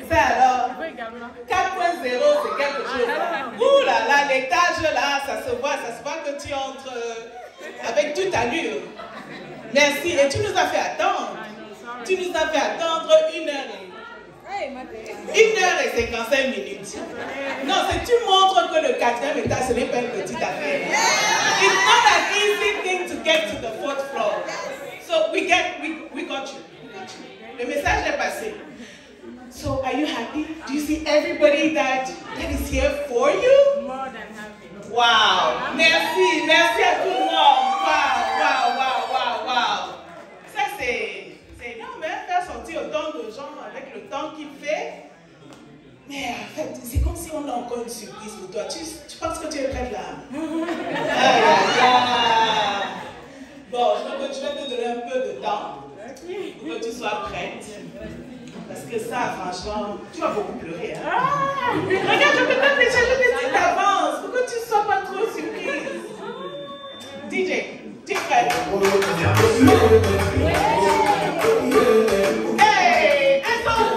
Ça alors, 4.0 c'est quelque chose. Ouh là là, l'étage là, ça se voit que tu entres avec toute allure. Merci, et tu nous as fait attendre. Tu nous as fait attendre 1h55 minutes. Non, c'est tu montres que le 4e étage, ce n'est pas une petite affaire. It's not an easy thing to get to the 4th floor. So we got you. Le message est passé. So are you happy? Do you see everybody that is here for you? More than happy. Wow. Merci à tout le monde. Wow. Ça c'est énorme, hein, faire sortir autant de gens avec le temps qu'il fait. Mais en fait, c'est comme si on a encore une surprise pour toi. Tu penses que tu es prête là? Bon, je vais te donner un peu de temps pour que tu sois prête. Parce que ça, franchement, tu vas beaucoup pleurer. Hein? Regarde, je peux t'afficher une petite avance pour que tu ne sois pas trop surprise. DJ, tu es prêt? Hey, attends.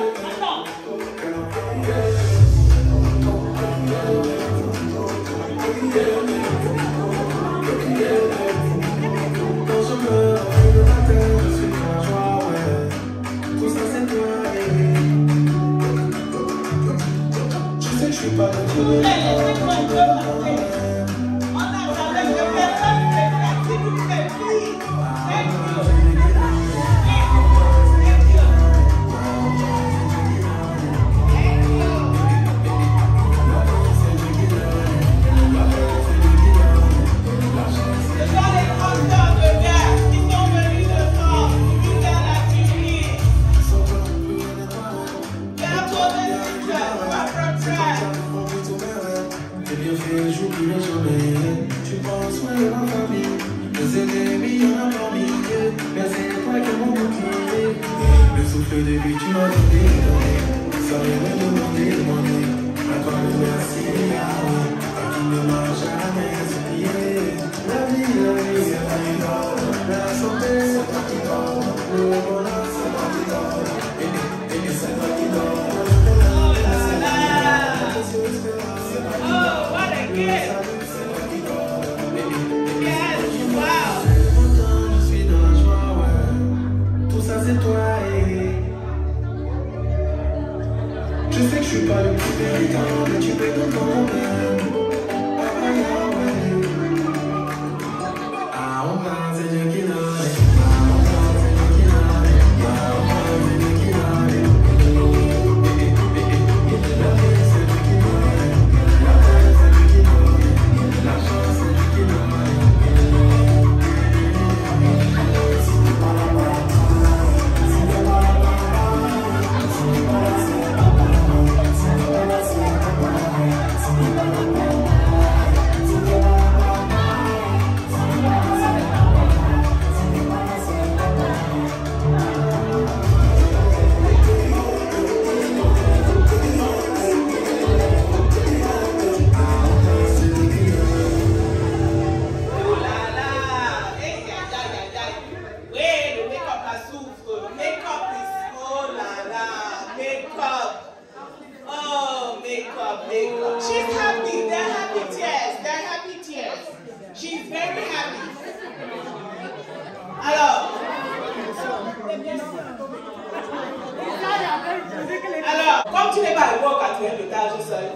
Alors, comme tu n'es pas arrivé au 4e étage seul,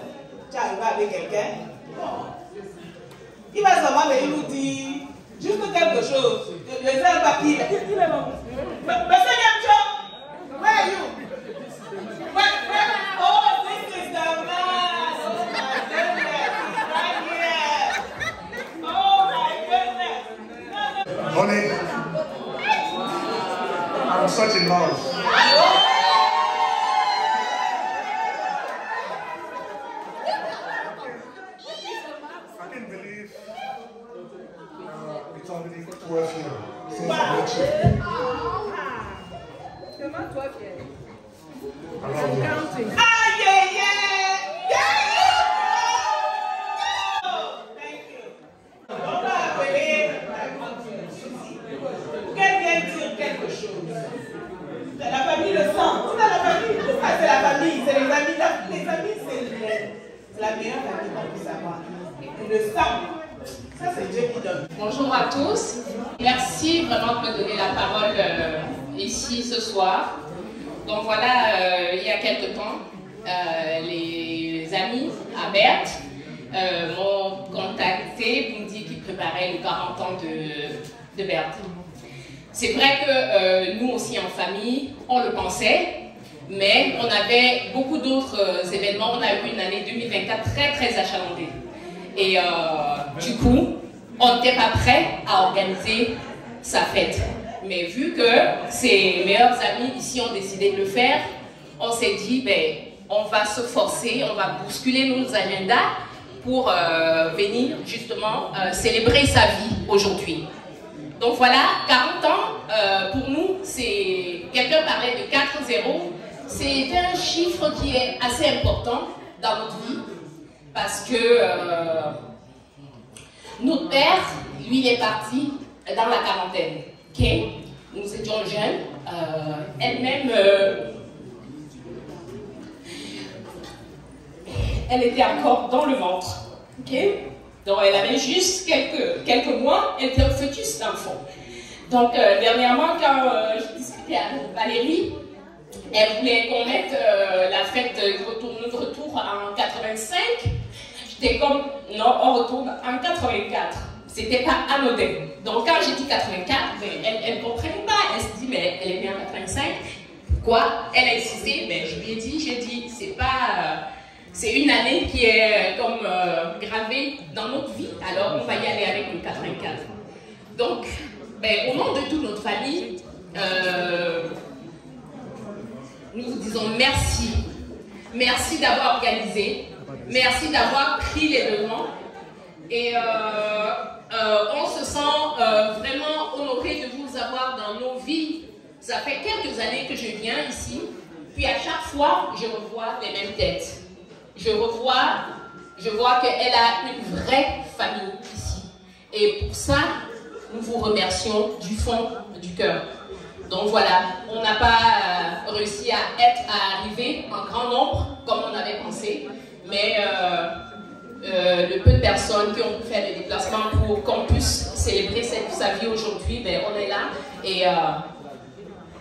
tu es arrivé avec quelqu'un, il va seulement nous dire juste quelque chose. Le faire papier. Monsieur Yamcho, where are you? Oh, this is the man. Oh my goodness, he's right here. Oh my goodness. Honey, I'm such in love. I can't believe it's already 12 years since I met you. I love you. Thank you. On va appeler qu'elle vienne dire quelque chose. La famille le sent. C'est la famille. C'est la famille, c'est les amis. Les amis, c'est la meilleure famille qu'on puisse avoir. Et le sang, ça c'est Dieu qui donne. Bonjour à tous. Merci vraiment de me donner la parole ici ce soir. Donc voilà, il y a quelque temps, les amis à Berthe m'ont contacté pour me dire qu'ils préparaient les 40 ans de Berthe. C'est vrai que nous aussi en famille, on le pensait, mais on avait beaucoup d'autres événements. On a eu une année 2024 très très achalandée. Et du coup, on n'était pas prêt à organiser sa fête. Mais vu que ses meilleurs amis ici ont décidé de le faire, on s'est dit, ben, on va se forcer, on va bousculer nos agendas pour venir justement célébrer sa vie aujourd'hui. Donc voilà, 40 ans, pour nous, c'est... Quelqu'un parlait de 4-0. C'est un chiffre qui est assez important dans notre vie parce que notre père, lui, il est parti dans la quarantaine. Okay? Nous étions jeunes. Elle-même, elle était encore dans le ventre. Okay? Donc elle avait juste quelques mois, elle était un fœtus d'enfant. Donc dernièrement, quand je discutais avec Valérie, elle voulait qu'on mette la fête de retour en 85. J'étais comme, non, on retourne en 84. C'était pas anodin. Donc quand j'ai dit 84, elle ne comprenait pas. Elle se dit, mais elle est née en 85. Quoi? Elle a insisté, mais je lui ai dit, j'ai dit, c'est pas... c'est une année qui est comme gravée dans notre vie, alors on va y aller avec le 84. Donc, ben, au nom de toute notre famille, nous vous disons merci. Merci d'avoir organisé, merci d'avoir pris les devants. Et on se sent vraiment honoré de vous avoir dans nos vies. Ça fait quelques années que je viens ici, puis à chaque fois, je revois les mêmes têtes. Je vois qu'elle a une vraie famille ici. Et pour ça, nous vous remercions du fond du cœur. Donc voilà, on n'a pas réussi à arriver en grand nombre comme on avait pensé, mais le peu de personnes qui ont pu faire des déplacements pour qu'on puisse célébrer sa vie aujourd'hui, ben, on est là et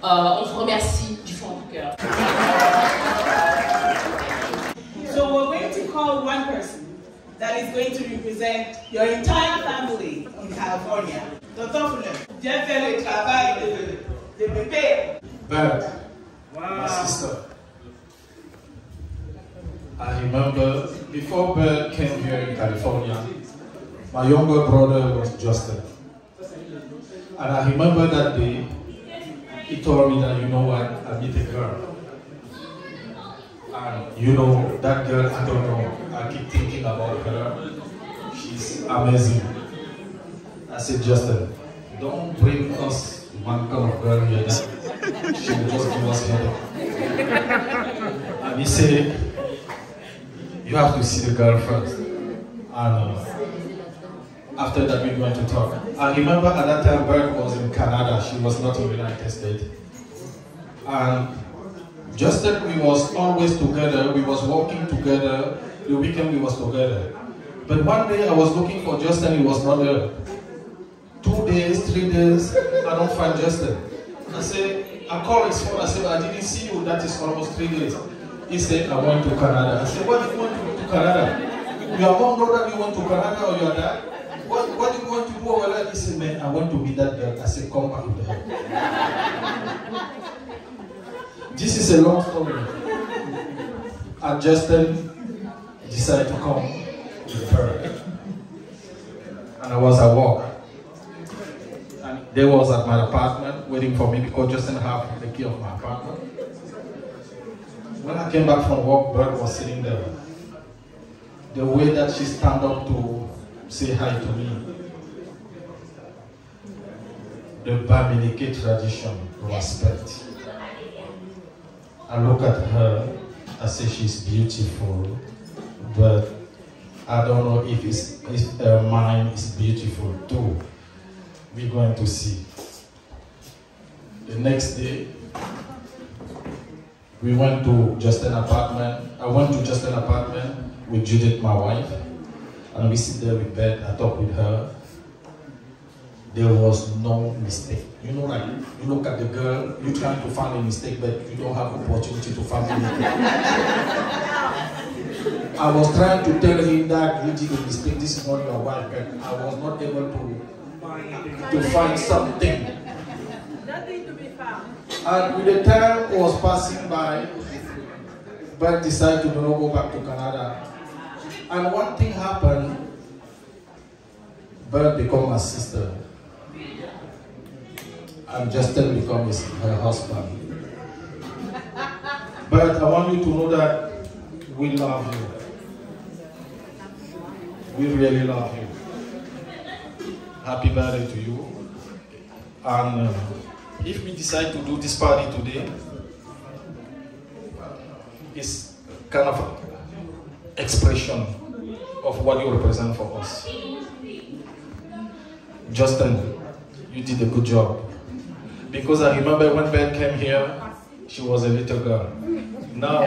on vous remercie du fond du cœur. So we're going that is going to represent your entire family in California. Tonton Fuller, j'ai fait le travail de bébé. Bert, my sister. I remember before Bert came here in California, my younger brother was Justin. And I remember that day, he told me that, you know what, I meet a girl. And you know, that girl, I don't know, I keep thinking about her. She's amazing. I said, Justin, don't bring us one kind of girl here that she will just give us headache. And he said, you have to see the girl first. And after that, we're going to talk. I remember at that time, Bert was in Canada. She was not in the United States. And Justin, we was always together. We was walking together. The weekend we was together. But one day I was looking for Justin. He was not there. 2 days, 3 days, I don't find Justin. I said, I called his phone. I said, I didn't see you. That is almost 3 days. He said, I went to Canada. I said, what do you want to go to Canada? Your mom know that you went to Canada or your dad? What do you want to do over there? He said, man, I want to be that girl. I said, come back with her. This is a long story. And Justin decided to come with her. And I was at work. And they was at my apartment waiting for me because Justin had the key of my apartment. When I came back from work, Bert was sitting there. The way that she stand up to say hi to me, the Bamileke tradition, respect. I look at her, I say she's beautiful, but I don't know if her mind is beautiful too. We're going to see. The next day, we went to Justin's apartment. I went to Justin's apartment with Judith, my wife, and we sit there with Beth. I talk with her. There was no mistake. You know, like you look at the girl, you're trying to find a mistake, but you don't have opportunity to find anything. I was trying to tell him that you did a mistake. This is not your wife, but I was not able to find something. Nothing to be found. And with the time was passing by, Bert decided to not go back to Canada. And one thing happened, Bert became my sister. And Justin becomes her husband. But I want you to know that we love you. We really love you. Happy birthday to you. And if we decide to do this party today, it's kind of expression of what you represent for us. Justin, you did a good job. Because I remember when Ben came here, she was a little girl. Now,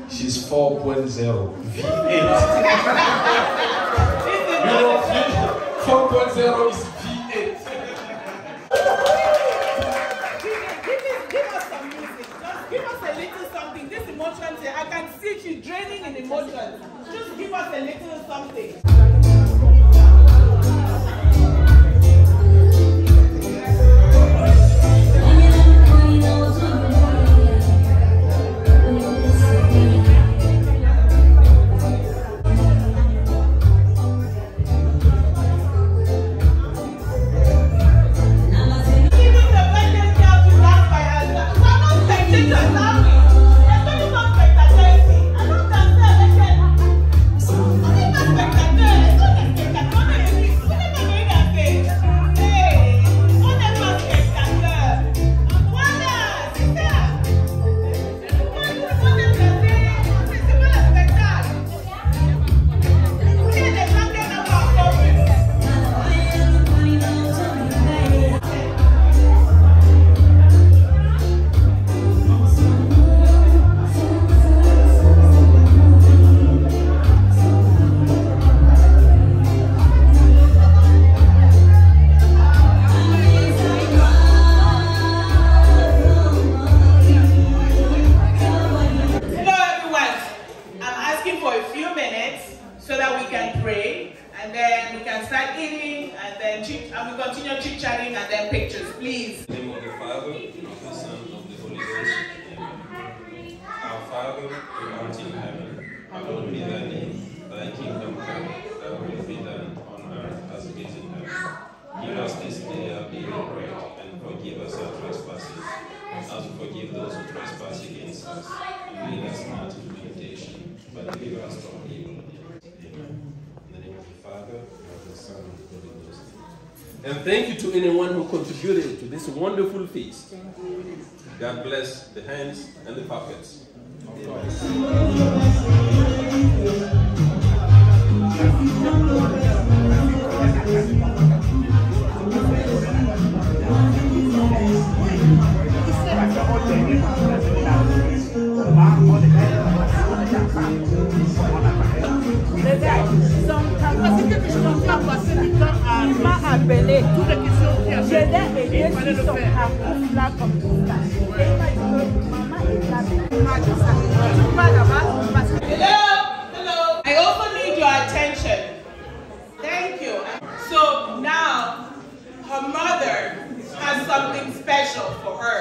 she's 4.0, V8. You know, 4.0 is V8. Give us some music. Just give us a little something. This emotion, I can see she's draining in emotions. Just give us a little something. Spectacular. and then we can start eating, and then we continue chit-chatting, and then pictures, please. In the name of the Father, of the Son, of the Holy Ghost. Our Father, who art in heaven, hallowed be thy name. Thy kingdom come, thy will be done on earth as it is in heaven. Give us this day our daily bread, and forgive us our trespasses, as we forgive those who trespass against us. And lead us not into temptation, but deliver us from evil. Amen. In the name of the Father, of the Son, and of the Holy Ghost. And thank you to anyone who contributed to this wonderful feast. God bless the hands and the pockets. m'a appelé. Je l'ai aidé sur son parcours là comme ça. Et il m'a dit que maman est là. Hello. I also need your attention. Thank you. So now, her mother has something special for her.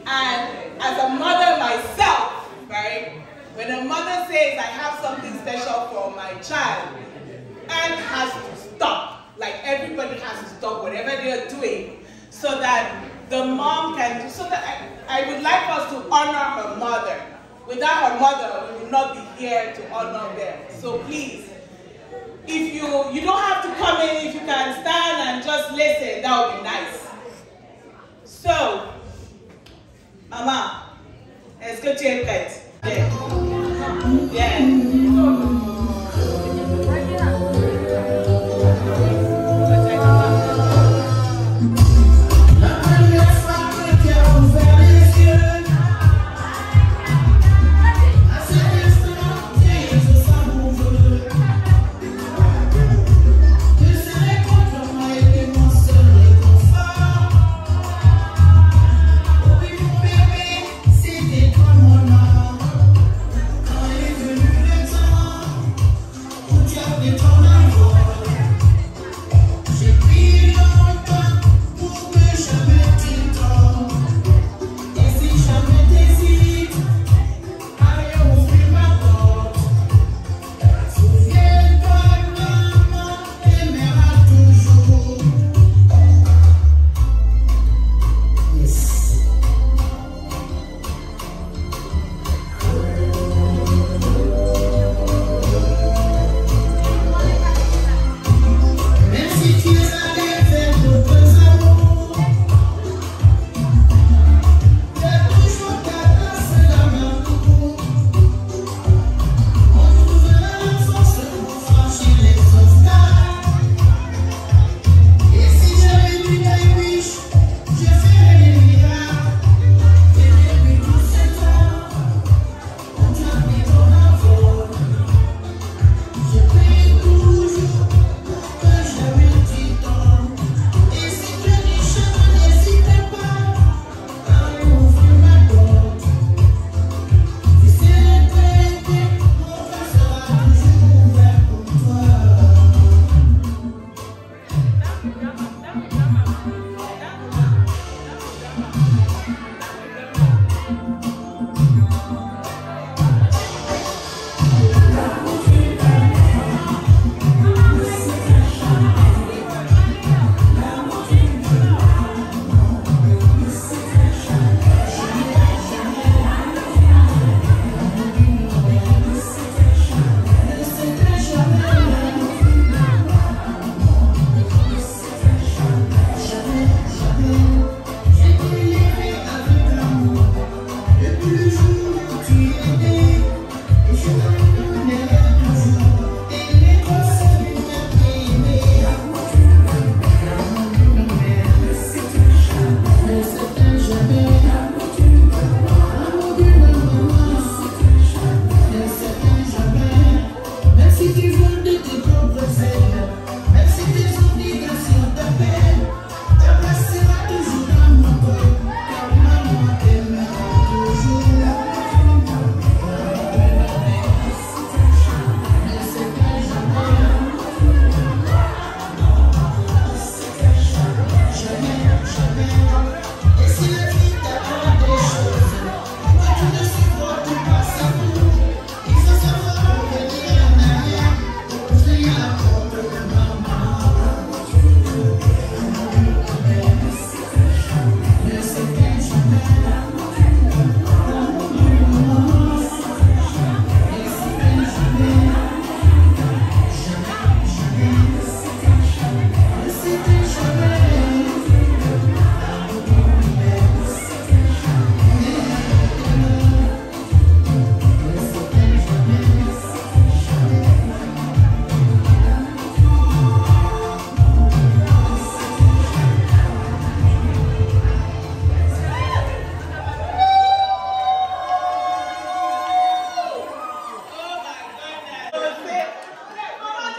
And as a mother myself, right? When a mother says, I have something special for my child, and has to stop. Like everybody has to stop whatever they are doing so that the mom can do, so that I would like us to honor her mother. Without her mother, we will not be here to honor them. So please, if you don't have to come in, if you can stand and just listen, that would be nice. So, Mama, est-ce que tu es prête? Yeah.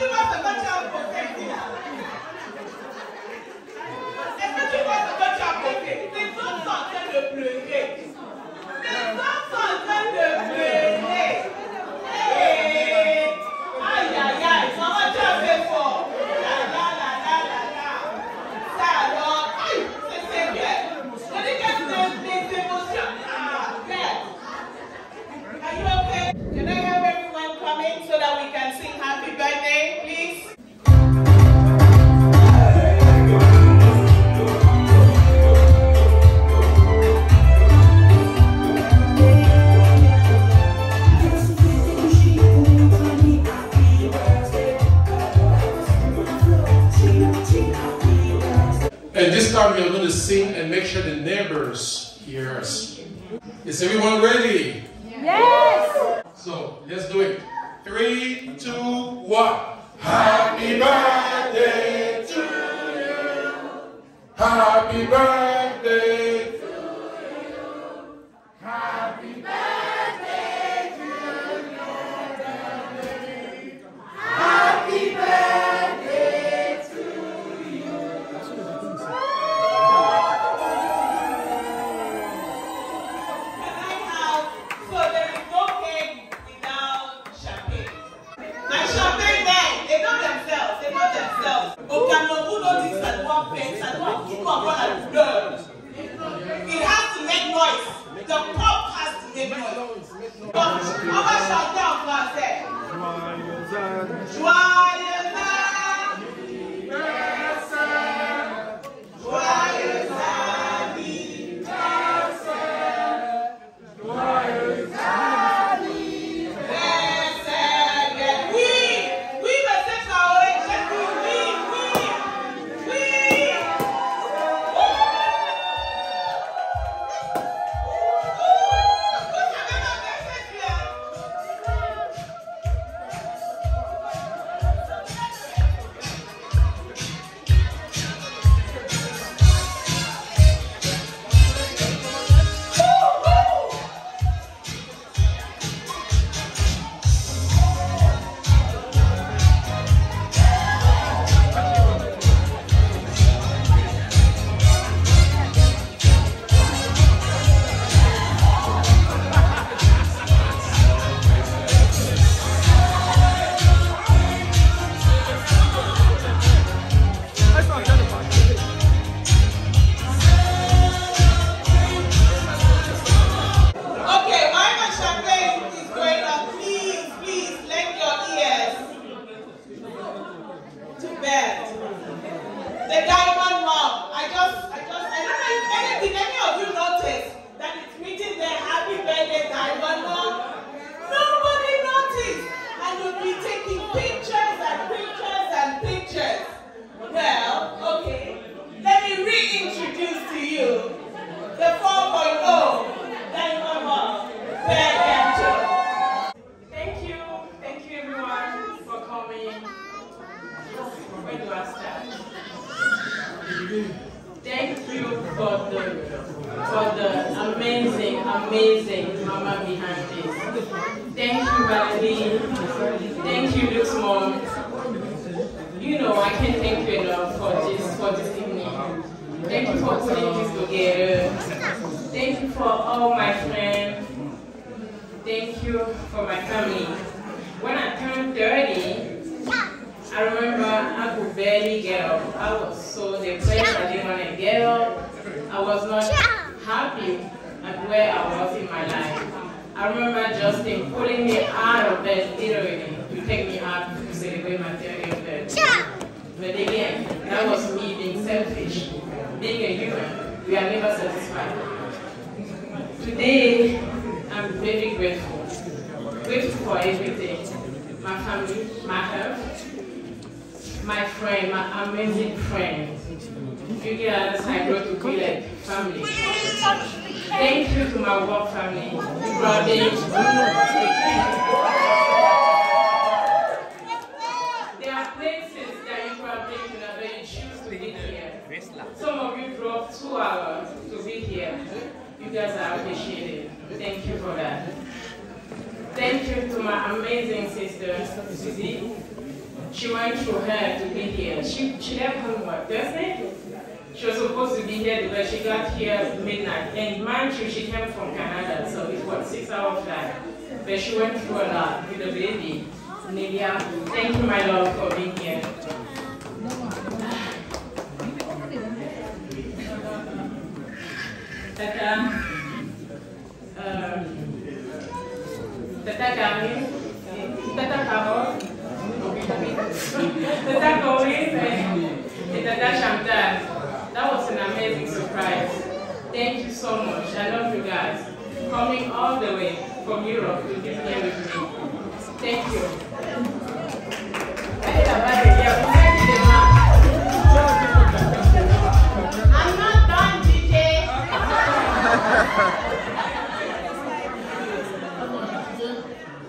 voir ce que tu as posé, Tina. Est-ce que tu vois ce que tu as posé? Les hommes sont en train de pleurer. Les hommes sont en train de pleurer. Aïe, aïe, aïe, maman, tu as fait fort. La. Ça alors, aïe, c'est sérieux. Je dis que c'est des émotions. Yes. Are you okay? Can I have everyone come in so that we can sing happy birthday, please? And this time we are going to sing and make sure the neighbors hear us. Is everyone ready? Yes! So let's do it. 3, 2, 1. Happy birthday to you. Happy birthday to you. Happy birthday to you. Happy birthday to you. So there is no cake without champagne. My champagne men, they know themselves. Au Cameroun, on dit que ça doit faire, ça doit encore avoir la douleur. It has to make noise. The pop has to make noise. Donc, on va chanter en français. Joyeux anniversaire. Joyeux anniversaire. Joyeux anniversaire. Oui, monsieur Traoré, j'ai dit oui. Vous savez ma verset clair. Okay, while my champagne is going on, please, lend your ears to Beth. The diamond mom. I don't know if any of you noticed that it's written there, happy birthday, diamond mom. Nobody noticed. And you'll be taking pictures and pictures and pictures. Well, okay, let me reintroduce to you the 4.0 diamond mom. Thank you everyone for coming. Where do I start? Thank you for the amazing mama behind this. Thank you, Valerie. Thank you, Luke's mom. You know I can't thank you enough for this evening. Thank you for putting this together. Thank you for all my friends. Thank you for my family. When I turned 30, I remember I could barely get up. I was so depressed, I didn't want to get up. I was not happy at where I was in my life. I remember Justin pulling me out of bed literally to take me out to celebrate my 30th birthday. But again, that was me being selfish. Being a human, we are never satisfied. Today, I'm very grateful. Grateful for everything. My family, my health, my friend, my amazing friends. You get out I grow to be like family. Thank you to my work family. You brought them. There are places that you probably could have been choose to be here. Some of you drove 2 hours to be here. You guys are appreciated. Thank you for that. Thank you to my amazing sister, Susie. she went through her to be here. She left homework, doesn't it? She was supposed to be here, but she got here midnight. And mind you, she came from Canada, so it was 6-hour flight. But she went through a lot with the baby. Nelia, thank you, my love, for being here. Tata, Tata Karim, Tata Carole, Tata Corinne, and Tata Chantal. That was an amazing surprise. Thank you so much. I love you guys. Coming all the way from Europe to be here with me. Thank you. I'm not done, DJ.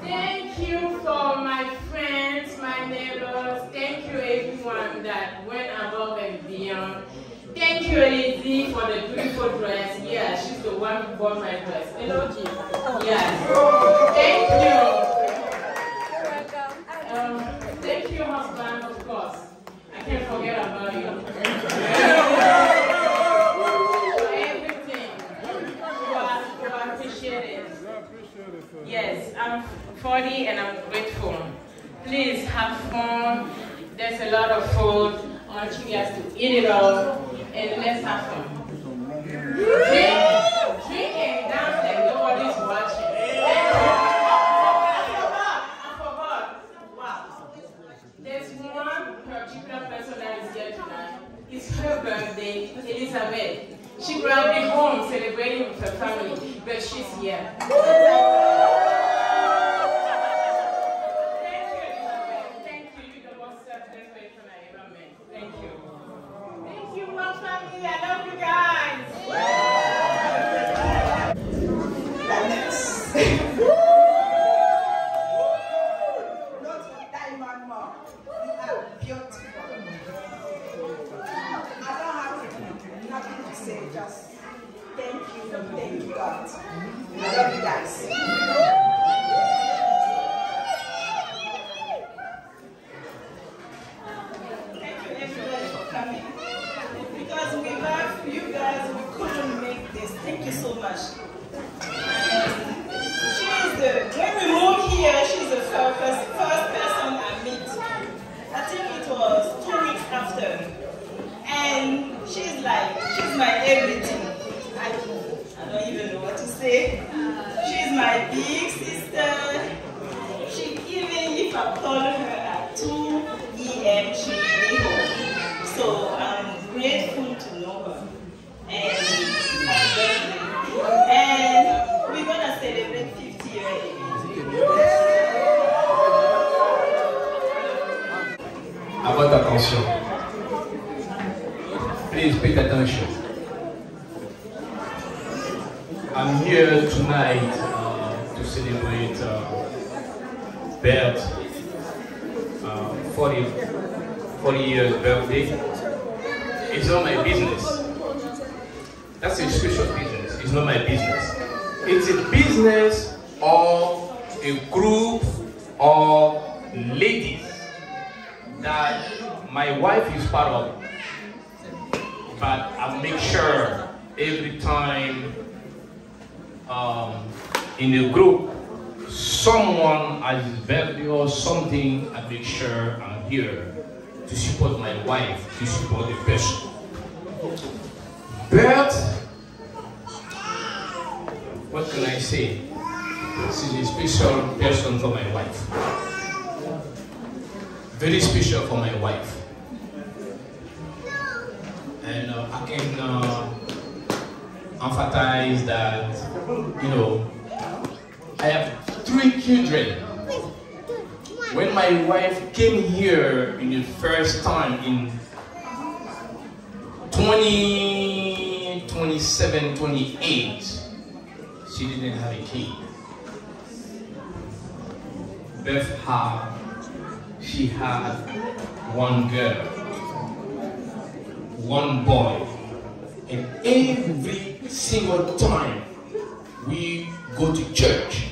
Thank you for my friends, my neighbors. Thank you everyone that went above and beyond. Thank you, Lizzie, for the beautiful dress. Yeah, she's the one who bought my dress. Hello, Jim. Yes. Thank you. Thank you, husband, of course. I can't forget about you. For everything. You appreciate it. Yes, I'm 40 and I'm grateful. Please have fun. There's a lot of food. I want you guys to eat it all. And let's have fun. Drink and dance like nobody's watching. I forgot. Wow. There's one particular person that is here tonight. It's her birthday, Elizabeth. She grabbed me home celebrating with her family, but she's here. Thank you, Elizabeth. Thank you. You're the most selfless person I ever met. Thank you. Thank you, my family. I love you guys. Not with diamond more. You are beautiful. I don't have nothing to say, just thank you, God. I love you guys. Thank you everybody for coming. Because without you guys, we couldn't make this. Thank you so much. When we moved here, she's the first person I meet. I think it was 2 weeks after. And she's my everything. I don't even know what to say. She's my big sister. Even if I call her at 2 a.m., she'll be home. So I'm grateful to know her. And happy birthday. And we're going to celebrate 50 years. À votre attention. Please pay attention. I'm here tonight to celebrate Bert's 40 years birthday. It's not my business. That's a special business. It's not my business. It's a business of a group of ladies that my wife is part of. But I make sure every time in the group someone has his birthday or something, I make sure I'm here to support my wife, to support the person. Bert, what can I say? She's a special person for my wife. Very special for my wife. And I can emphasize that, you know, I have 3 children. When my wife came here in the first time in 27, 28, she didn't have a kid. Beth she had 1 girl, 1 boy, and every single time we go to church,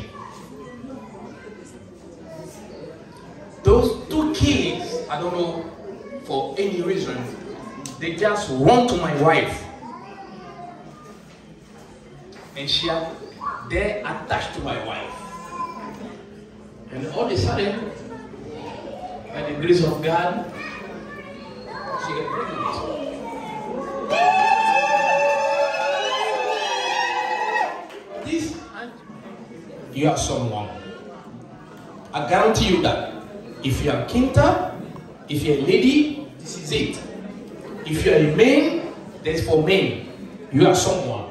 those 2 kids I don't know, for any reason, they just run to my wife. And they're attached to my wife. And all of a sudden, by the grace of God, she got pregnant. This, you are someone. I guarantee you that if you are Kinta, if you're a lady, this is it. If you are a man, that's for men. You are someone.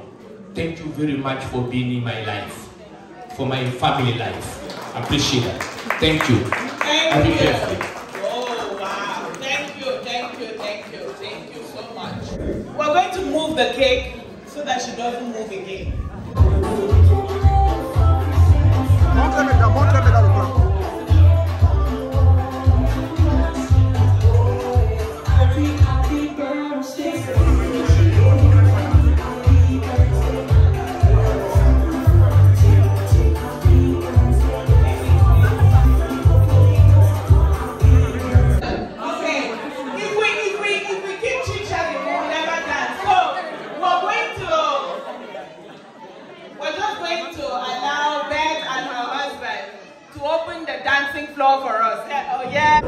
Thank you very much for being in my life, for my family life. I appreciate that. Thank you. Thank you. Oh, wow. Thank you, thank you, thank you. Thank you so much. We're going to move the cake so that she doesn't move again. Dancing floor for us. Oh yeah.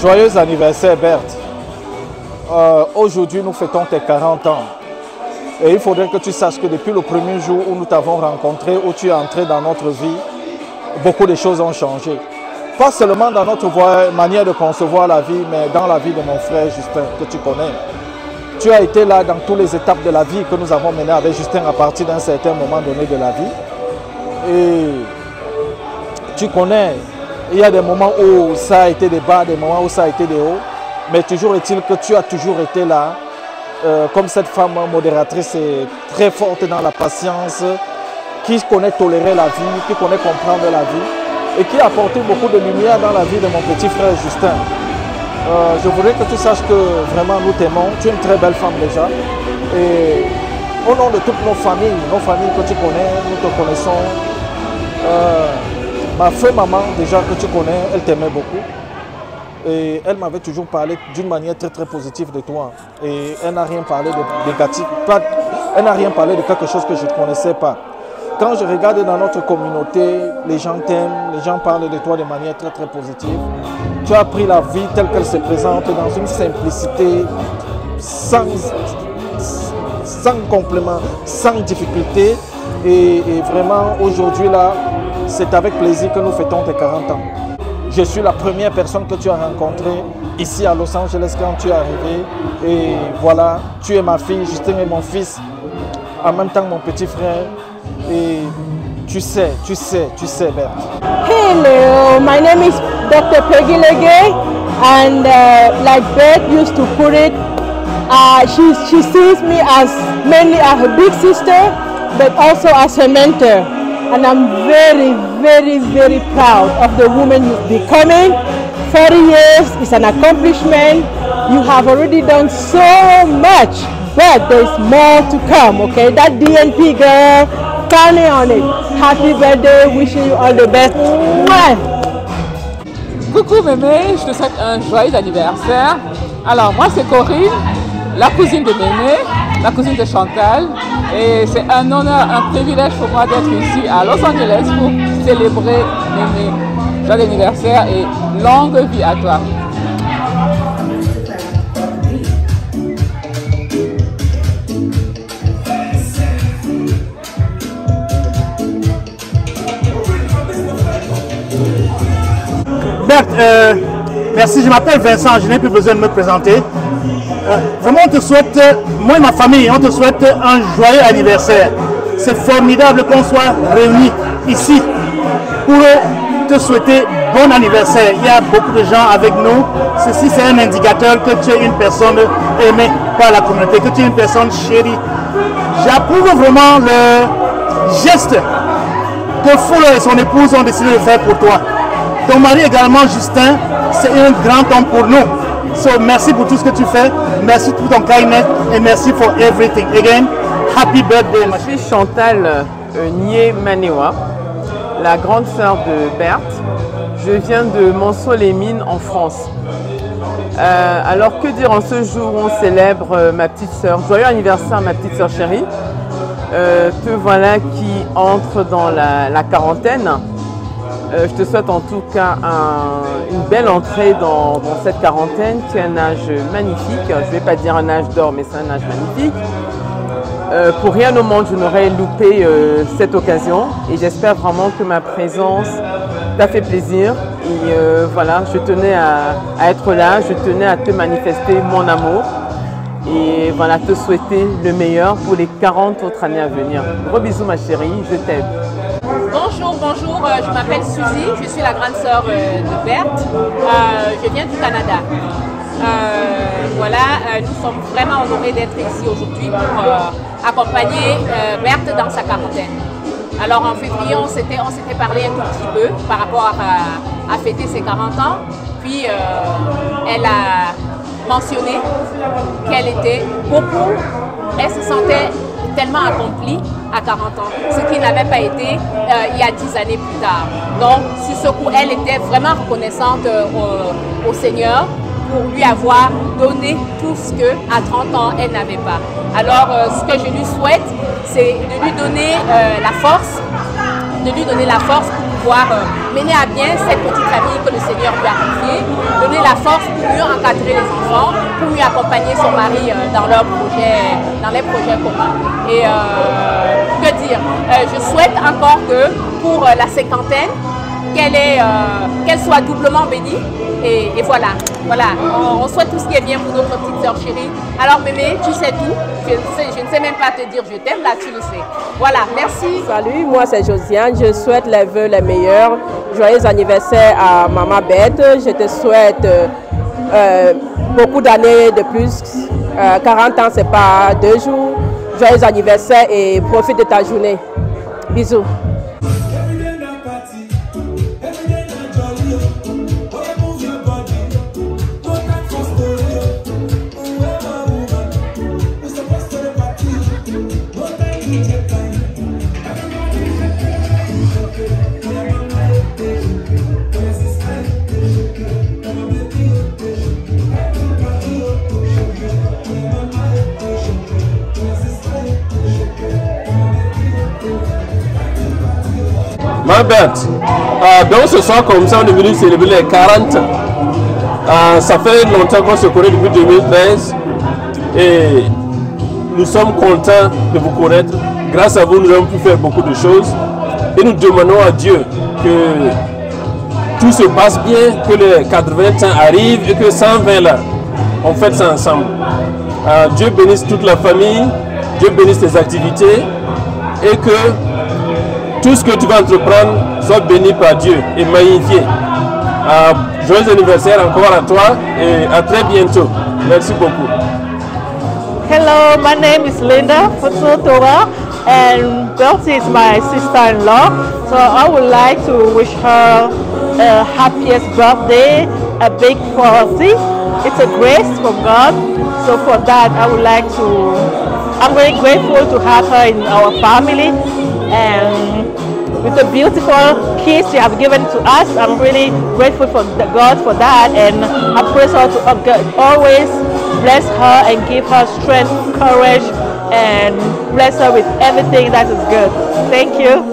Joyeux anniversaire Berthe. Aujourd'hui nous fêtons tes 40 ans. Et il faudrait que tu saches que depuis le premier jour où nous t'avons rencontré, où tu es entré dans notre vie, beaucoup de choses ont changé. Pas seulement dans notre manière de concevoir la vie, mais dans la vie de mon frère Justin, que tu connais. Tu as été là dans toutes les étapes de la vie que nous avons menées avec Justin à partir d'un certain moment donné de la vie. Et tu connais, il y a des moments où ça a été des bas, des moments où ça a été des hauts, mais toujours est-il que tu as toujours été là, comme cette femme modératrice et très forte dans la patience, qui connaît tolérer la vie, qui connaît comprendre la vie, et qui a apporté beaucoup de lumière dans la vie de mon petit frère Justin. Je voudrais que tu saches que vraiment nous t'aimons, tu es une très belle femme déjà, et au nom de toutes nos familles que tu connais, nous te connaissons. Ma maman, déjà que tu connais, elle t'aimait beaucoup. Et elle m'avait toujours parlé d'une manière très très positive de toi. Et elle n'a rien parlé de négatif, elle n'a rien parlé de quelque chose que je ne connaissais pas. Quand je regarde dans notre communauté, les gens t'aiment, les gens parlent de toi de manière très très positive. Tu as pris la vie telle qu'elle se présente dans une simplicité, sans sans complément, sans difficulté. Et vraiment, aujourd'hui, là, c'est avec plaisir que nous fêtons tes 40 ans. Je suis la première personne que tu as rencontrée ici à Los Angeles quand tu es arrivé. Et voilà, tu es ma fille, Justin est mon fils, en même temps mon petit frère. Et tu sais, Berthe. Hello, my name is Dr. Peggy Legay, and like Beth used to put it, she sees me as mainly as her big sister, but also as her mentor. And I'm very, very, very proud of the woman you're becoming. 40 years is an accomplishment. You have already done so much, but there's more to come, okay? That DNP girl, counting on it. Happy birthday, wishing you all the best. Mouah. Coucou Mémé, je te souhaite un joyeux anniversaire. Alors moi c'est Corinne, la cousine de Mémé, la cousine de Chantal. Et c'est un honneur, un privilège pour moi d'être ici à Los Angeles pour célébrer Mémé. Joyeux anniversaire et longue vie à toi. Berthe, merci, je m'appelle Vincent, je n'ai plus besoin de me présenter. Vraiment, on te souhaite, moi et ma famille, on te souhaite un joyeux anniversaire. C'est formidable qu'on soit réunis ici pour te souhaiter bon anniversaire. Il y a beaucoup de gens avec nous. Ceci, c'est un indicateur que tu es une personne aimée par la communauté, que tu es une personne chérie. J'approuve vraiment le geste que Fuller et son épouse ont décidé de faire pour toi. Ton mari également, Justin, c'est un grand homme pour nous. So, merci pour tout ce que tu fais. Merci pour ton kindness et merci for everything. Again, happy birthday. Je suis Chantal Nié-Manewa, la grande sœur de Berthe. Je viens de Monceau-les-Mines en France. Alors que dire en ce jour où on célèbre ma petite sœur. Joyeux anniversaire ma petite sœur chérie. Te voilà qui entre dans la quarantaine. Je te souhaite en tout cas une belle entrée dans cette quarantaine. Tu as un âge magnifique. Je ne vais pas dire un âge d'or, mais c'est un âge magnifique. Pour rien au monde, je n'aurais loupé cette occasion. Et j'espère vraiment que ma présence t'a fait plaisir. Et voilà, je tenais à être là. Je tenais à te manifester mon amour. Et voilà, te souhaiter le meilleur pour les 40 autres années à venir. Gros bisous ma chérie, je t'aime. Bonjour, je m'appelle Suzy, je suis la grande sœur de Berthe, je viens du Canada. Voilà, nous sommes vraiment honorés d'être ici aujourd'hui pour accompagner Berthe dans sa quarantaine. Alors en février, on s'était parlé un tout petit peu par rapport à fêter ses 40 ans, puis elle a mentionné qu'elle était beaucoup, elle se sentait tellement accomplie à 40 ans, ce qui n'avait pas été il y a 10 années plus tard. Donc, sur ce coup, elle était vraiment reconnaissante au Seigneur pour lui avoir donné tout ce qu'à 30 ans, elle n'avait pas. Alors, ce que je lui souhaite, c'est de lui donner la force pour pouvoir mener à bien cette petite famille que le Seigneur lui a confiée, donner la force pour mieux encadrer les enfants, pour mieux accompagner son mari dans les projets communs. Et que dire, je souhaite encore que pour la cinquantaine, qu'elle soit doublement bénie. Et voilà, on souhaite tout ce qui est bien pour notre petite sœur chérie. Alors Mémé, tu sais tout, je ne sais même pas te dire je t'aime, là tu le sais. Voilà, merci. Salut, moi c'est Josiane, je souhaite les vœux les meilleurs. Joyeux anniversaire à Maman Bête, je te souhaite beaucoup d'années de plus. 40 ans c'est pas 2 jours. Joyeux anniversaire et profite de ta journée. Bisous. Ma Berthe, donc ce soir comme ça on est venu célébrer les 40. Ça fait longtemps qu'on se connaît depuis 2013 et nous sommes contents de vous connaître. Grâce à vous, nous avons pu faire beaucoup de choses. Et nous demandons à Dieu que tout se passe bien, que les 80 ans arrivent et que 120 là, on fête ça ensemble. Dieu bénisse toute la famille, Dieu bénisse tes activités et que tout ce que tu vas entreprendre soit béni par Dieu et magnifié. Joyeux anniversaire encore à toi et à très bientôt. Merci beaucoup. Hello, my name is Linda Futsutora and Bertie is my sister-in-law. So I would like to wish her a happiest birthday, a big 40. It's a grace from God. So for that, I would like to, I'm very grateful to have her in our family. And with the beautiful kids she has given to us, I'm really grateful for God for that. And I pray her to always bless her and give her strength, courage, and bless her with everything that is good. Thank you.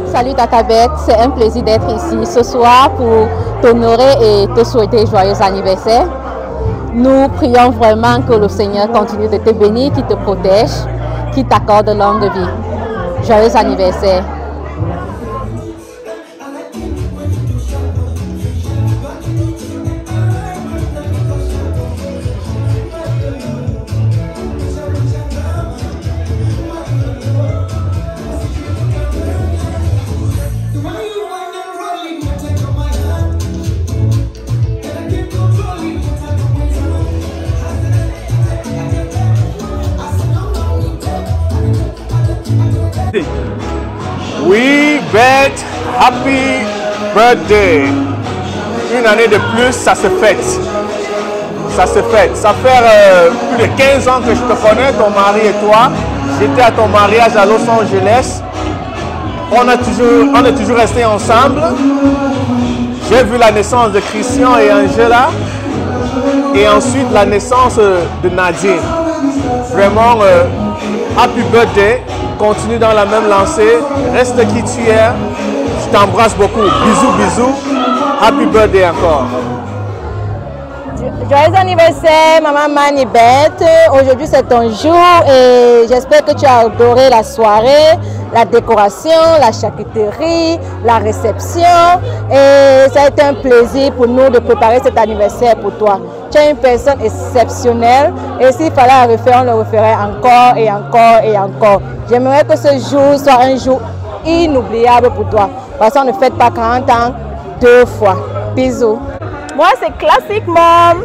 Salut Tata Beth, c'est un plaisir d'être ici ce soir pour t'honorer et te souhaiter joyeux anniversaire. Nous prions vraiment que le Seigneur continue de te bénir, qu'il te protège, qu'il t'accorde longue vie. Joyeux anniversaire. Oui, Beth, happy birthday. Une année de plus, ça se fête. Ça se fête. Ça fait plus de 15 ans que je te connais, ton mari et toi. J'étais à ton mariage à Los Angeles. On est toujours restés ensemble. J'ai vu la naissance de Christian et Angela. Et ensuite la naissance de Nadine. Vraiment, happy birthday. Continue dans la même lancée, reste qui tu es, je t'embrasse beaucoup, bisous, bisous, happy birthday encore. Joyeux anniversaire, maman Mani Beth. Aujourd'hui c'est ton jour et j'espère que tu as adoré la soirée, la décoration, la charcuterie, la réception. Et ça a été un plaisir pour nous de préparer cet anniversaire pour toi. Tu es une personne exceptionnelle et s'il fallait le refaire, on le referait encore et encore et encore. J'aimerais que ce jour soit un jour inoubliable pour toi. Parce qu'on ne fête pas 40 ans 2 fois. Bisous. Moi, c'est Classic Mom,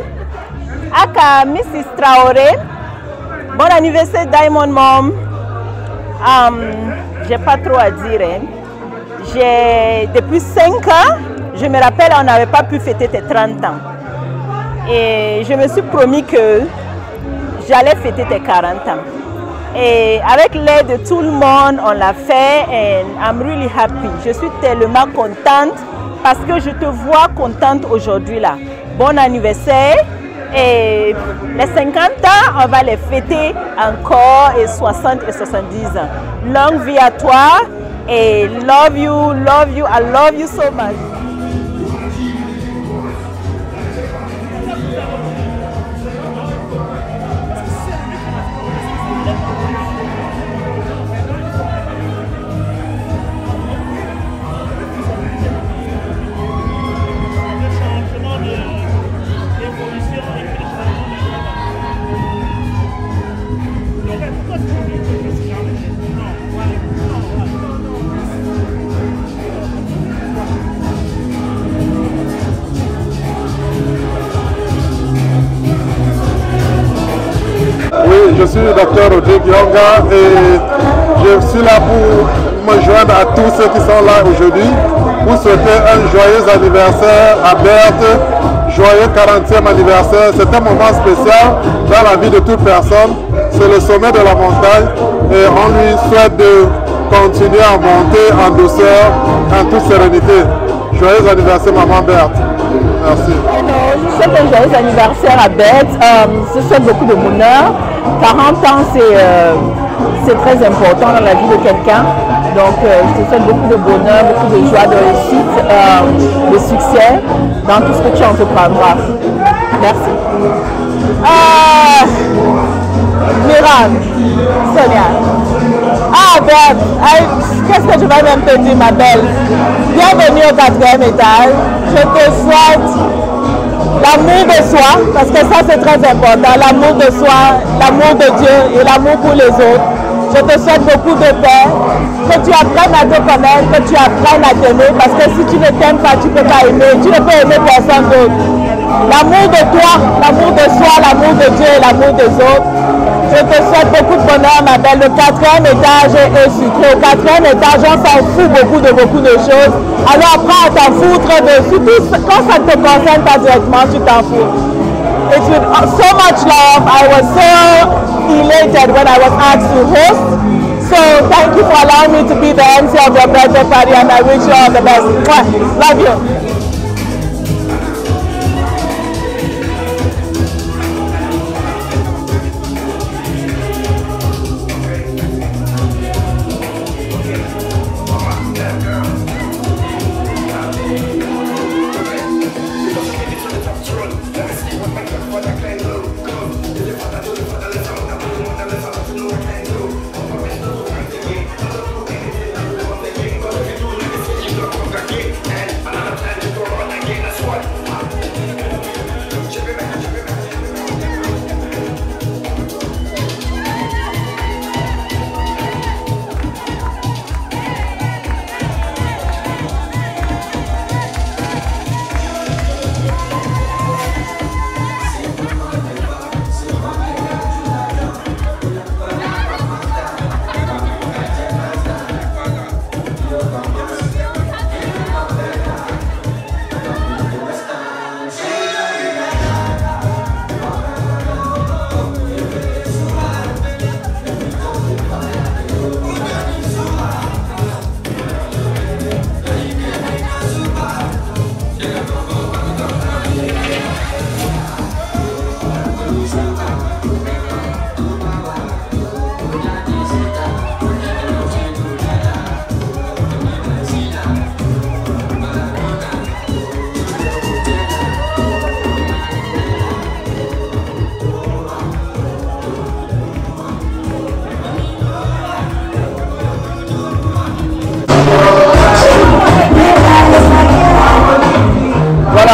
aka Mrs. Traoré. Bon anniversaire, Diamond Mom. J'ai pas trop à dire. Hein. Depuis 5 ans, je me rappelle, on n'avait pas pu fêter tes 30 ans. Et je me suis promis que j'allais fêter tes 40 ans. Et avec l'aide de tout le monde, on l'a fait et I'm really happy. Je suis tellement contente parce que je te vois contente aujourd'hui là. Bon anniversaire et les 50 ans, on va les fêter encore et 60 et 70 ans. Longue vie à toi et love you, I love you so much. Je suis le docteur Roger Gionga et je suis là pour me joindre à tous ceux qui sont là aujourd'hui pour souhaiter un joyeux anniversaire à Berthe, joyeux 40e anniversaire. C'est un moment spécial dans la vie de toute personne. C'est le sommet de la montagne et on lui souhaite de continuer à monter en douceur, en toute sérénité. Joyeux anniversaire maman Berthe. Merci. Je souhaite un joyeux anniversaire à Beth. Je souhaite beaucoup de bonheur. 40 ans, c'est très important dans la vie de quelqu'un. Donc, je te souhaite beaucoup de bonheur, beaucoup de joie, de réussite, de succès dans tout ce que tu entreprendras. Merci. Miracle, Sonia. Ah, Berthe, qu'est-ce que je vais même te dire, ma belle? Bienvenue au 4e étage. Je te souhaite l'amour de soi, parce que ça c'est très important, l'amour de soi, l'amour de Dieu et l'amour pour les autres. Je te souhaite beaucoup de paix, que tu apprennes à te connaître, que tu apprennes à t'aimer, parce que si tu ne t'aimes pas, tu ne peux pas aimer, tu ne peux aimer personne d'autre. L'amour de toi, l'amour de soi, l'amour de Dieu et l'amour des autres. Je te souhaite beaucoup de bonheur, ma belle. Le 4e étage est sucré. Au 4e étage, on s'en fout beaucoup de choses. Alors apprends à t'en foutre de surtout quand ça ne te concerne pas directement, tu t'en fous. It's with so much love. I was so elated when I was asked to host. So thank you for allowing me to be the MC of your birthday party, and I wish you all the best. Love you.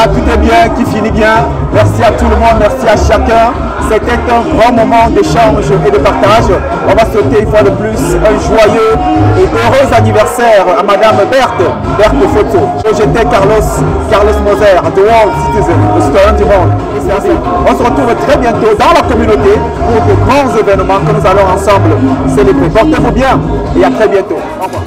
Tout est bien, qui finit bien. Merci à tout le monde, merci à chacun. C'était un grand moment d'échange et de partage. On va souhaiter une fois de plus un joyeux et heureux anniversaire à Madame Berthe Photo. J'étais Carlos Moser, The World Citizen, le citoyen du monde. On se retrouve très bientôt dans la communauté pour de grands événements que nous allons ensemble célébrer. Portez-vous bien et à très bientôt. Au revoir.